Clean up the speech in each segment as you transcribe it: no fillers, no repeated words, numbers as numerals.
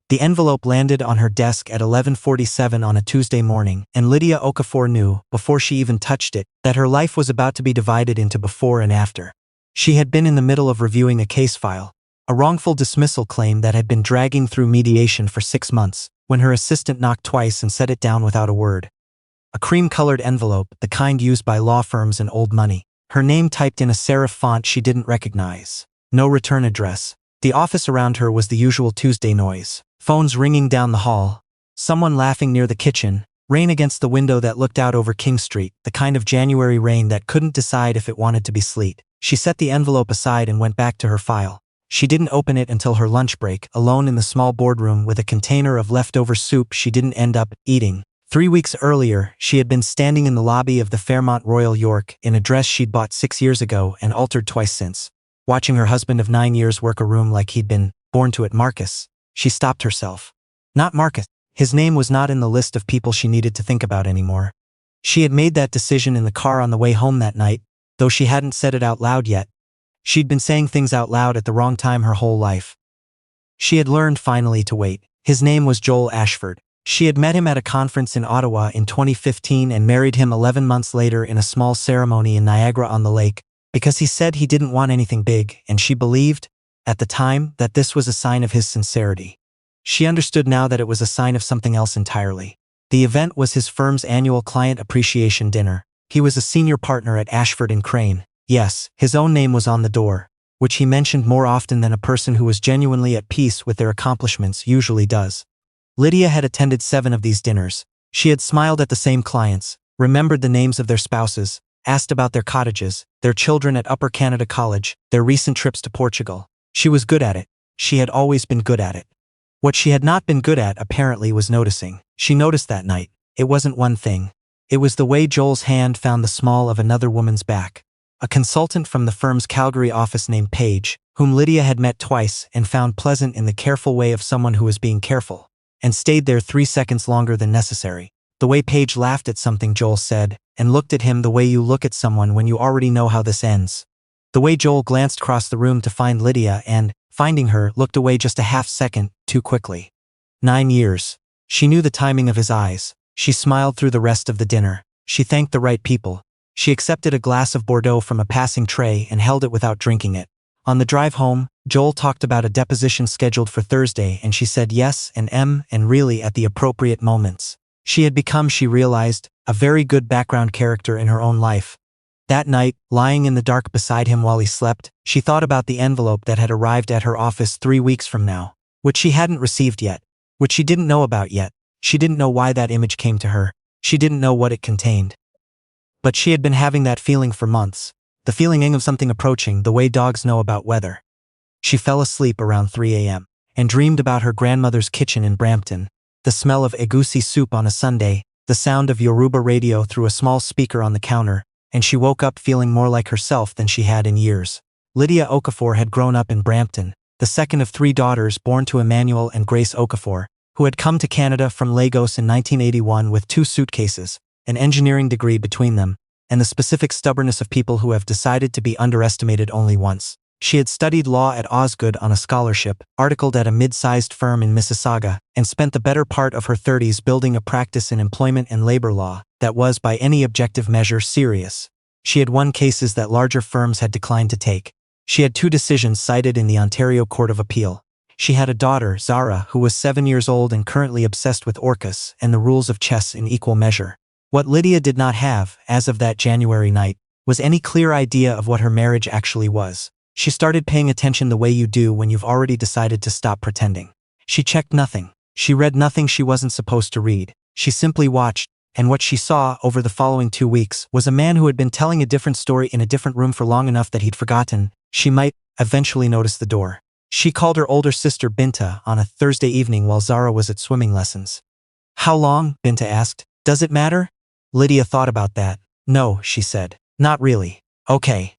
The envelope landed on her desk at 11:47 on a Tuesday morning, and Lydia Okafor knew, before she even touched it, that her life was about to be divided into before and after. She had been in the middle of reviewing a case file, a wrongful dismissal claim that had been dragging through mediation for 6 months, when her assistant knocked twice and set it down without a word. A cream-colored envelope, the kind used by law firms and old money. Her name typed in a serif font she didn't recognize. No return address. The office around her was the usual Tuesday noise. Phones ringing down the hall. Someone laughing near the kitchen. Rain against the window that looked out over King Street, the kind of January rain that couldn't decide if it wanted to be sleet. She set the envelope aside and went back to her file. She didn't open it until her lunch break, alone in the small boardroom with a container of leftover soup she didn't end up eating. 3 weeks earlier, she had been standing in the lobby of the Fairmont Royal York in a dress she'd bought 6 years ago and altered twice since. Watching her husband of 9 years work a room like he'd been born to it. Marcus. She stopped herself. Not Marcus. His name was not in the list of people she needed to think about anymore. She had made that decision in the car on the way home that night, though she hadn't said it out loud yet. She'd been saying things out loud at the wrong time her whole life. She had learned finally to wait. His name was Joel Ashford. She had met him at a conference in Ottawa in 2015 and married him 11 months later in a small ceremony in Niagara-on-the-Lake, because he said he didn't want anything big, and she believed, at the time, that this was a sign of his sincerity. She understood now that it was a sign of something else entirely. The event was his firm's annual client appreciation dinner. He was a senior partner at Ashford & Crane. Yes, his own name was on the door, which he mentioned more often than a person who was genuinely at peace with their accomplishments usually does. Lydia had attended 7 of these dinners. She had smiled at the same clients, remembered the names of their spouses, asked about their cottages, their children at Upper Canada College, their recent trips to Portugal. She was good at it. She had always been good at it. What she had not been good at, apparently, was noticing. She noticed that night. It wasn't one thing. It was the way Joel's hand found the small of another woman's back. A consultant from the firm's Calgary office named Paige, whom Lydia had met twice and found pleasant in the careful way of someone who was being careful, and stayed there 3 seconds longer than necessary. The way Paige laughed at something Joel said, and looked at him the way you look at someone when you already know how this ends. The way Joel glanced across the room to find Lydia and, finding her, looked away just a half-second, too quickly. 9 years. She knew the timing of his eyes. She smiled through the rest of the dinner. She thanked the right people. She accepted a glass of Bordeaux from a passing tray and held it without drinking it. On the drive home, Joel talked about a deposition scheduled for Thursday, and she said yes and and really at the appropriate moments. She had become, she realized, a very good background character in her own life. That night, lying in the dark beside him while he slept, she thought about the envelope that had arrived at her office 3 weeks from now, which she hadn't received yet, which she didn't know about yet. She didn't know why that image came to her. She didn't know what it contained. But she had been having that feeling for months, the feeling of something approaching, the way dogs know about weather. She fell asleep around 3 a.m. and dreamed about her grandmother's kitchen in Brampton, the smell of egusi soup on a Sunday, the sound of Yoruba radio through a small speaker on the counter, and she woke up feeling more like herself than she had in years. Lydia Okafor had grown up in Brampton, the second of 3 daughters born to Emmanuel and Grace Okafor, who had come to Canada from Lagos in 1981 with 2 suitcases, an engineering degree between them, and the specific stubbornness of people who have decided to be underestimated only once. She had studied law at Osgoode on a scholarship, articled at a mid-sized firm in Mississauga, and spent the better part of her 30s building a practice in employment and labor law that was, by any objective measure, serious. She had won cases that larger firms had declined to take. She had 2 decisions cited in the Ontario Court of Appeal. She had a daughter, Zara, who was 7 years old and currently obsessed with orcas and the rules of chess in equal measure. What Lydia did not have, as of that January night, was any clear idea of what her marriage actually was. She started paying attention the way you do when you've already decided to stop pretending. She checked nothing. She read nothing she wasn't supposed to read. She simply watched, and what she saw over the following 2 weeks was a man who had been telling a different story in a different room for long enough that he'd forgotten. She might eventually notice the door. She called her older sister Binta on a Thursday evening while Zara was at swimming lessons. "How long?" Binta asked. "Does it matter?" Lydia thought about that. "No," she said. "Not really." "Okay."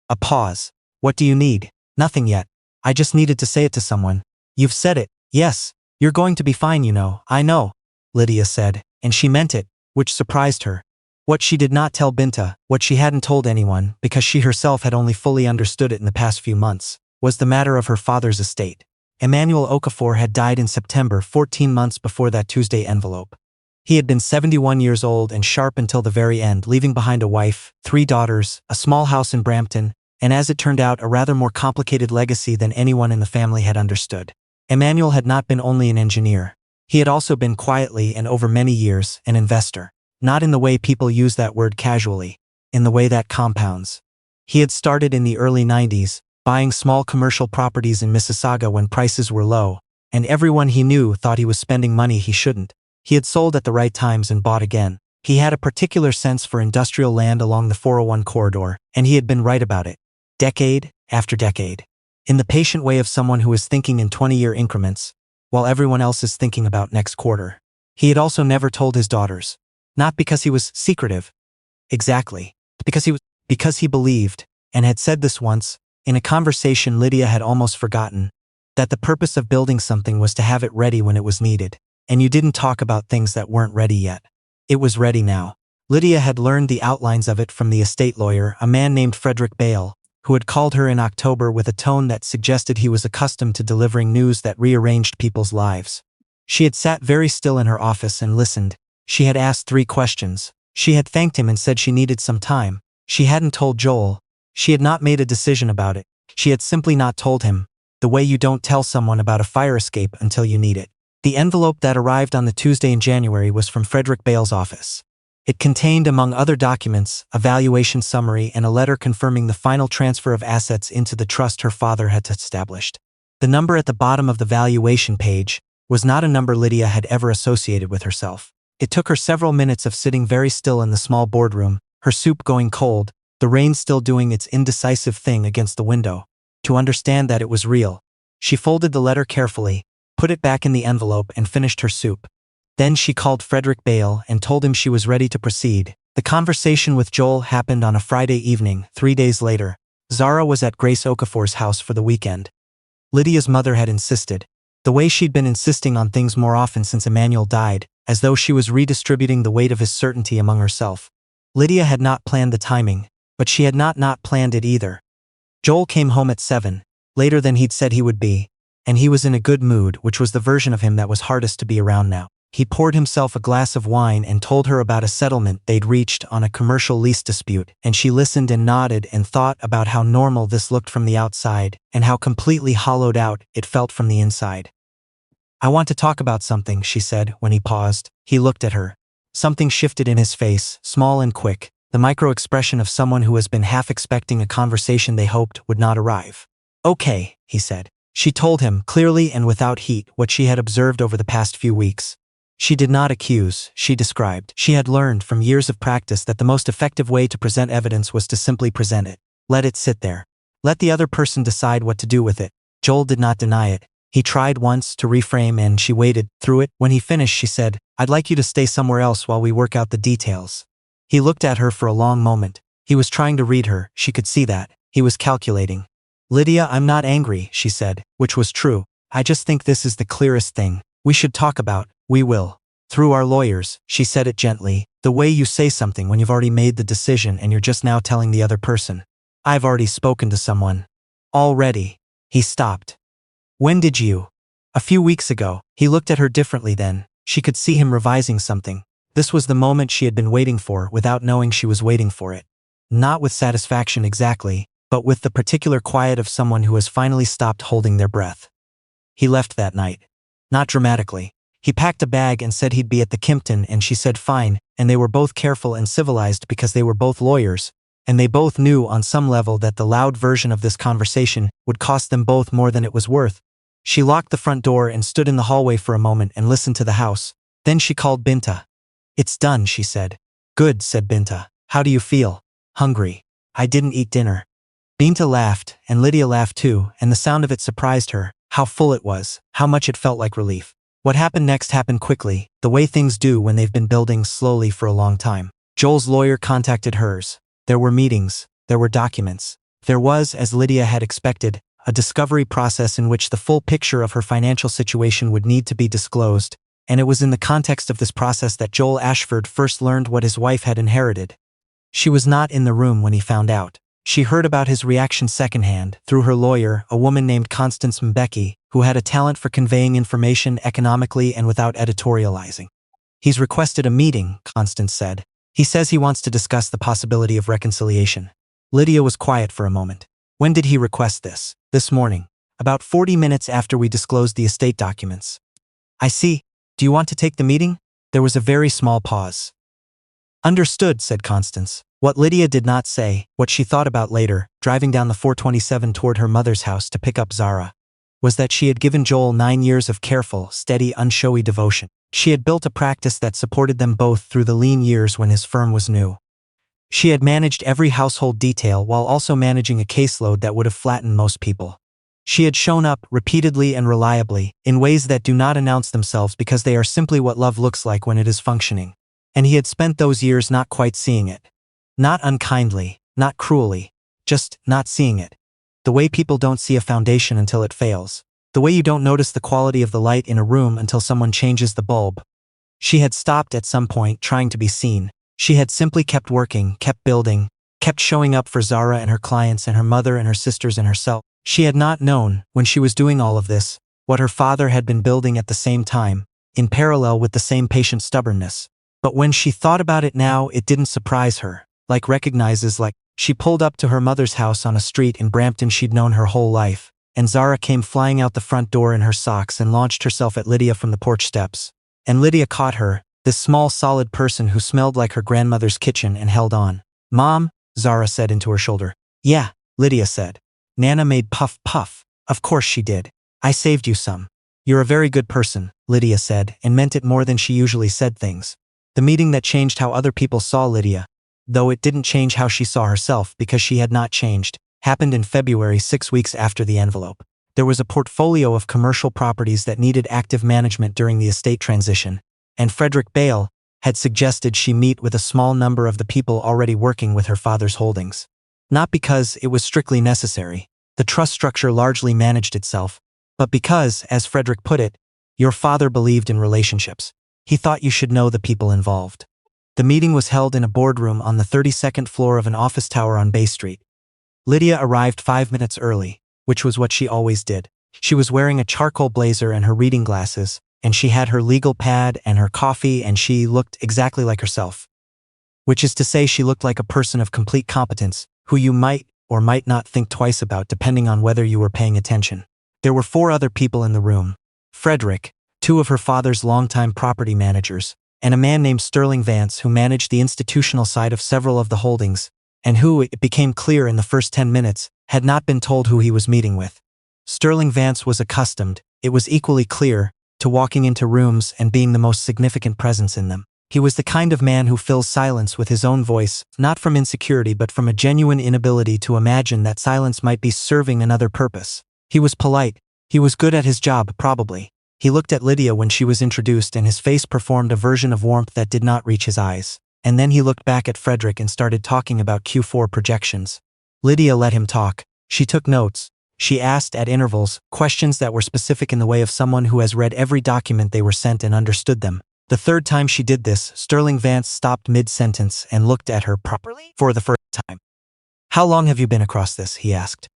A pause. "What do you need?" "Nothing yet. I just needed to say it to someone." "You've said it." "Yes. You're going to be fine, you know." "I know," Lydia said, and she meant it, which surprised her. What she did not tell Binta, what she hadn't told anyone, because she herself had only fully understood it in the past few months, was the matter of her father's estate. Emmanuel Okafor had died in September, 14 months before that Tuesday envelope. He had been 71 years old and sharp until the very end, leaving behind a wife, 3 daughters, a small house in Brampton, and as it turned out, a rather more complicated legacy than anyone in the family had understood. Emmanuel had not been only an engineer. He had also been quietly and over many years an investor. Not in the way people use that word casually, in the way that compounds. He had started in the early 90s, buying small commercial properties in Mississauga when prices were low, and everyone he knew thought he was spending money he shouldn't. He had sold at the right times and bought again. He had a particular sense for industrial land along the 401 corridor, and he had been right about it. Decade after decade. In the patient way of someone who is thinking in 20-year increments, while everyone else is thinking about next quarter. He had also never told his daughters. Not because he was secretive. Exactly. Because he believed, and had said this once, in a conversation Lydia had almost forgotten, that the purpose of building something was to have it ready when it was needed. And you didn't talk about things that weren't ready yet. It was ready now. Lydia had learned the outlines of it from the estate lawyer, a man named Frederick Bale, who had called her in October with a tone that suggested he was accustomed to delivering news that rearranged people's lives. She had sat very still in her office and listened. She had asked 3 questions. She had thanked him and said she needed some time. She hadn't told Joel. She had not made a decision about it. She had simply not told him, the way you don't tell someone about a fire escape until you need it. The envelope that arrived on the Tuesday in January was from Frederick Bale's office. It contained, among other documents, a valuation summary and a letter confirming the final transfer of assets into the trust her father had established. The number at the bottom of the valuation page was not a number Lydia had ever associated with herself. It took her several minutes of sitting very still in the small boardroom, her soup going cold, the rain still doing its indecisive thing against the window, to understand that it was real. She folded the letter carefully, put it back in the envelope and finished her soup. Then she called Frederick Bale and told him she was ready to proceed. The conversation with Joel happened on a Friday evening. 3 days later, Zara was at Grace Okafor's house for the weekend. Lydia's mother had insisted, the way she'd been insisting on things more often since Emmanuel died, as though she was redistributing the weight of his certainty among herself. Lydia had not planned the timing, but she had not planned it either. Joel came home at 7, later than he'd said he would be, and he was in a good mood, which was the version of him that was hardest to be around now. He poured himself a glass of wine and told her about a settlement they'd reached on a commercial lease dispute, and she listened and nodded and thought about how normal this looked from the outside, and how completely hollowed out it felt from the inside. I want to talk about something, she said when he paused. He looked at her. Something shifted in his face, small and quick, the micro-expression of someone who has been half expecting a conversation they hoped would not arrive. Okay, he said. She told him, clearly and without heat, what she had observed over the past few weeks. She did not accuse, she described. She had learned from years of practice that the most effective way to present evidence was to simply present it. Let it sit there. Let the other person decide what to do with it. Joel did not deny it. He tried once to reframe and she waited through it. When he finished, she said, I'd like you to stay somewhere else while we work out the details. He looked at her for a long moment. He was trying to read her, she could see that. He was calculating. Lydia, I'm not angry, she said, which was true. I just think this is the clearest thing we should talk about. We will. Through our lawyers, she said it gently, the way you say something when you've already made the decision and you're just now telling the other person. I've already spoken to someone. Already. He stopped. When did you? A few weeks ago. He looked at her differently then. She could see him revising something. This was the moment she had been waiting for without knowing she was waiting for it. Not with satisfaction exactly, but with the particular quiet of someone who has finally stopped holding their breath. He left that night. Not dramatically. He packed a bag and said he'd be at the Kimpton, and she said fine, and they were both careful and civilized because they were both lawyers, and they both knew on some level that the loud version of this conversation would cost them both more than it was worth. She locked the front door and stood in the hallway for a moment and listened to the house. Then she called Binta. It's done, she said. Good, said Binta. How do you feel? Hungry. I didn't eat dinner. Binta laughed, and Lydia laughed too, and the sound of it surprised her. How full it was, how much it felt like relief. What happened next happened quickly, the way things do when they've been building slowly for a long time. Joel's lawyer contacted hers. There were meetings, there were documents. There was, as Lydia had expected, a discovery process in which the full picture of her financial situation would need to be disclosed, and it was in the context of this process that Joel Ashford first learned what his wife had inherited. She was not in the room when he found out. She heard about his reaction secondhand, through her lawyer, a woman named Constance Mbeki, who had a talent for conveying information economically and without editorializing. "He's requested a meeting," Constance said. "He says he wants to discuss the possibility of reconciliation." Lydia was quiet for a moment. "When did he request this?" "This morning. About 40 minutes after we disclosed the estate documents." "I see. Do you want to take the meeting?" There was a very small pause. "Understood," said Constance. What Lydia did not say, what she thought about later, driving down the 427 toward her mother's house to pick up Zara, was that she had given Joel 9 years of careful, steady, unshowy devotion. She had built a practice that supported them both through the lean years when his firm was new. She had managed every household detail while also managing a caseload that would have flattened most people. She had shown up, repeatedly and reliably, in ways that do not announce themselves because they are simply what love looks like when it is functioning. And he had spent those years not quite seeing it. Not unkindly, not cruelly, just not seeing it. The way people don't see a foundation until it fails. The way you don't notice the quality of the light in a room until someone changes the bulb. She had stopped at some point trying to be seen. She had simply kept working, kept building, kept showing up for Zara and her clients and her mother and her sisters and herself. She had not known, when she was doing all of this, what her father had been building at the same time, in parallel with the same patient stubbornness. But when she thought about it now, it didn't surprise her. She pulled up to her mother's house on a street in Brampton she'd known her whole life, and Zara came flying out the front door in her socks and launched herself at Lydia from the porch steps. And Lydia caught her, this small solid person who smelled like her grandmother's kitchen, and held on. "Mom," Zara said into her shoulder. "Yeah," Lydia said. Nana made puff puff. "Of course she did. I saved you some." "You're a very good person," Lydia said, and meant it more than she usually said things. The meeting that changed how other people saw Lydia, though it didn't change how she saw herself because she had not changed, happened in February, 6 weeks after the envelope. There was a portfolio of commercial properties that needed active management during the estate transition, and Frederick Bale had suggested she meet with a small number of the people already working with her father's holdings. Not because it was strictly necessary, the trust structure largely managed itself, but because, as Frederick put it, your father believed in relationships. He thought you should know the people involved. The meeting was held in a boardroom on the 32nd floor of an office tower on Bay Street. Lydia arrived 5 minutes early, which was what she always did. She was wearing a charcoal blazer and her reading glasses, and she had her legal pad and her coffee, and she looked exactly like herself. Which is to say, she looked like a person of complete competence, who you might or might not think twice about depending on whether you were paying attention. There were 4 other people in the room. Frederick, 2 of her father's longtime property managers, and a man named Sterling Vance who managed the institutional side of several of the holdings, and who, it became clear in the first 10 minutes, had not been told who he was meeting with. Sterling Vance was accustomed, it was equally clear, to walking into rooms and being the most significant presence in them. He was the kind of man who fills silence with his own voice, not from insecurity but from a genuine inability to imagine that silence might be serving another purpose. He was polite. He was good at his job, probably. He looked at Lydia when she was introduced, and his face performed a version of warmth that did not reach his eyes. And then he looked back at Frederick and started talking about Q4 projections. Lydia let him talk. She took notes. She asked, at intervals, questions that were specific in the way of someone who has read every document they were sent and understood them. The third time she did this, Sterling Vance stopped mid-sentence and looked at her properly for the first time. "How long have you been across this?" he asked.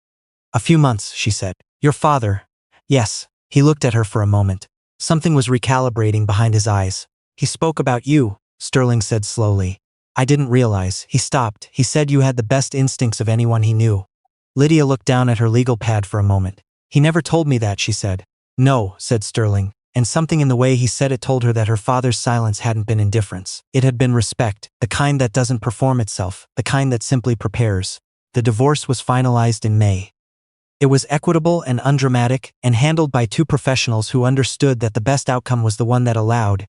"A few months," she said. "Your father?" "Yes." He looked at her for a moment. Something was recalibrating behind his eyes. "He spoke about you," Sterling said slowly. "I didn't realize." He stopped. "He said you had the best instincts of anyone he knew." Lydia looked down at her legal pad for a moment. "He never told me that," she said. "No," said Sterling, and something in the way he said it told her that her father's silence hadn't been indifference. It had been respect, the kind that doesn't perform itself, the kind that simply prepares. The divorce was finalized in May. It was equitable and undramatic, and handled by 2 professionals who understood that the best outcome was the one that allowed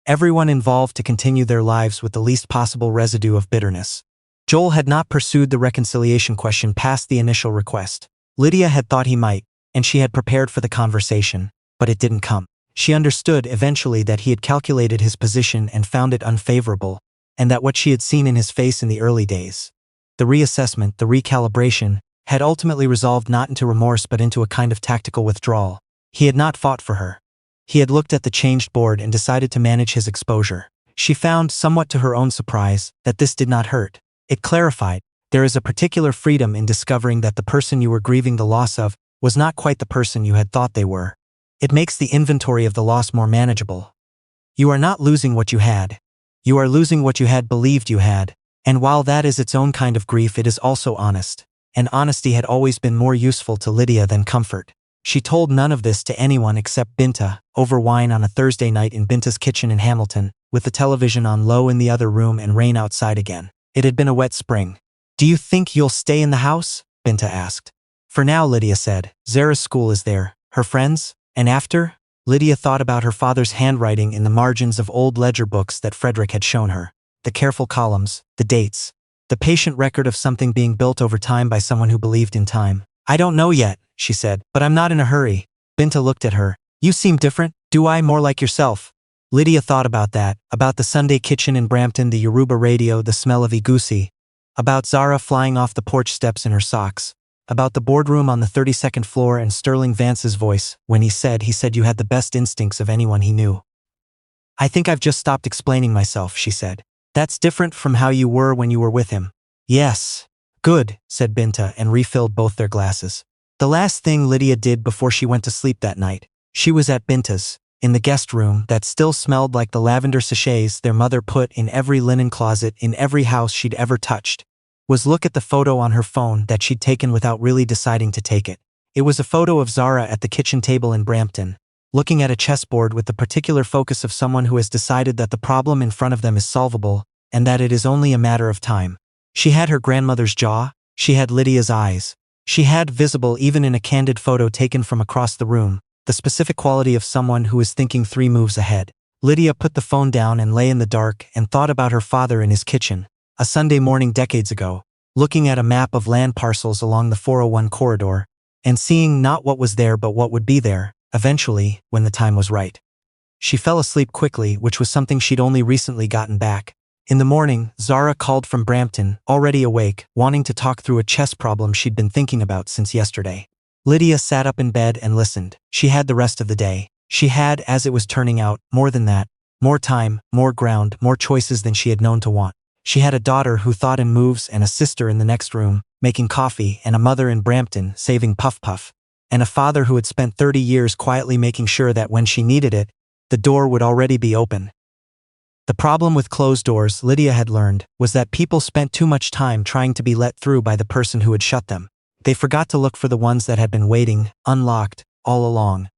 everyone involved to continue their lives with the least possible residue of bitterness. Joel had not pursued the reconciliation question past the initial request. Lydia had thought he might, and she had prepared for the conversation, but it didn't come. She understood eventually that he had calculated his position and found it unfavorable, and that what she had seen in his face in the early days, the reassessment, the recalibration, had ultimately resolved not into remorse but into a kind of tactical withdrawal. He had not fought for her. He had looked at the changed board and decided to manage his exposure. She found, somewhat to her own surprise, that this did not hurt. It clarified. There is a particular freedom in discovering that the person you were grieving the loss of was not quite the person you had thought they were. It makes the inventory of the loss more manageable. You are not losing what you had. You are losing what you had believed you had. And while that is its own kind of grief, it is also honest. And honesty had always been more useful to Lydia than comfort. She told none of this to anyone except Binta, over wine on a Thursday night in Binta's kitchen in Hamilton, with the television on low in the other room and rain outside again. It had been a wet spring. "Do you think you'll stay in the house?" Binta asked. "For now," Lydia said. "Zara's school is there. Her friends? And after?" Lydia thought about her father's handwriting in the margins of old ledger books that Frederick had shown her. The careful columns, the dates. The patient record of something being built over time by someone who believed in time. "I don't know yet," she said, "but I'm not in a hurry." Binta looked at her. "You seem different." "Do I? More like yourself." Lydia thought about that, about the Sunday kitchen in Brampton, the Yoruba radio, the smell of egusi, about Zara flying off the porch steps in her socks, about the boardroom on the 32nd floor and Sterling Vance's voice when he said you had the best instincts of anyone he knew. "I think I've just stopped explaining myself," she said. "That's different from how you were when you were with him." "Yes." "Good," said Binta and refilled both their glasses. The last thing Lydia did before she went to sleep that night, she was at Binta's, in the guest room that still smelled like the lavender sachets their mother put in every linen closet in every house she'd ever touched, was look at the photo on her phone that she'd taken without really deciding to take it. It was a photo of Zara at the kitchen table in Brampton, looking at a chessboard with the particular focus of someone who has decided that the problem in front of them is solvable, and that it is only a matter of time. She had her grandmother's jaw, she had Lydia's eyes. She had, visible even in a candid photo taken from across the room, the specific quality of someone who is thinking 3 moves ahead. Lydia put the phone down and lay in the dark and thought about her father in his kitchen, a Sunday morning decades ago, looking at a map of land parcels along the 401 corridor, and seeing not what was there but what would be there, eventually, when the time was right. She fell asleep quickly, which was something she'd only recently gotten back. In the morning, Zara called from Brampton, already awake, wanting to talk through a chess problem she'd been thinking about since yesterday. Lydia sat up in bed and listened. She had the rest of the day. She had, as it was turning out, more than that. More time, more ground, more choices than she had known to want. She had a daughter who thought in moves and a sister in the next room, making coffee, and a mother in Brampton, saving Puff Puff, and a father who had spent 30 years quietly making sure that when she needed it, the door would already be open. The problem with closed doors, Lydia had learned, was that people spent too much time trying to be let through by the person who had shut them. They forgot to look for the ones that had been waiting, unlocked, all along.